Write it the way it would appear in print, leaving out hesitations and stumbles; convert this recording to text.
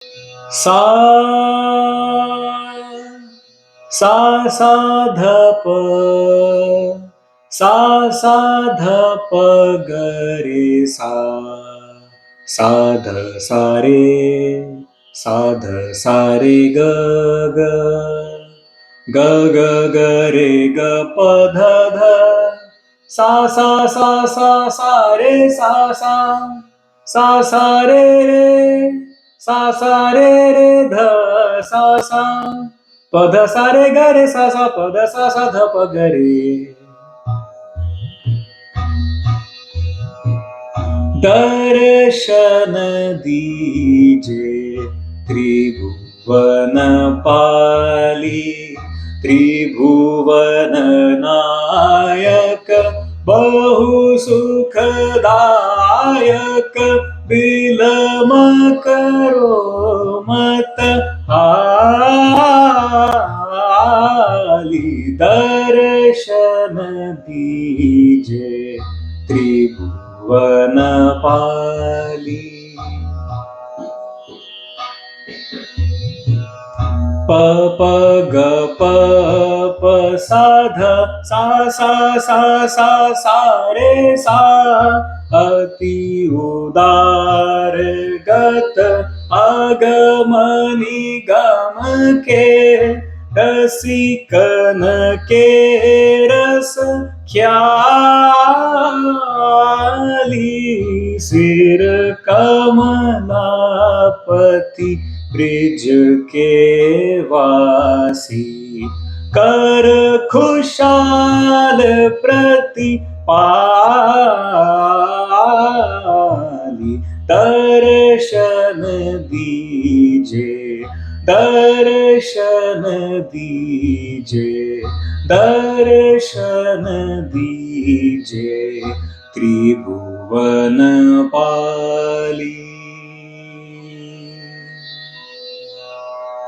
सा सा सा ध प सा सा ध प ग रे सा सा ध सा रे सा ध सा रे ग ग ग ग ग रे ग प ध ध सा सा सा सा सा रे सा सा सा सा रे रे सा सा रे रे ध सा सा प ध सा रे ग रे सा सा प ध सा सा ध प ग रे. दर्शन दीजे त्रिभुवन पाली त्रिभुवन नायक बहु सुखदायक बिलम करो मत हाली दर्शन दीजे त्रिभुवन पाली. प प ग प प सा ध सा सा सा सा सा रे सा अति उदार गत आगमनी गम के रसिकन के रस ख्याली सिर कमलापति ब्रिज के वासी कर खुशाल प्रतिपाली दर्शन दीजे दर्शन दीजे दर्शन दीजे त्रिभुवन पाली.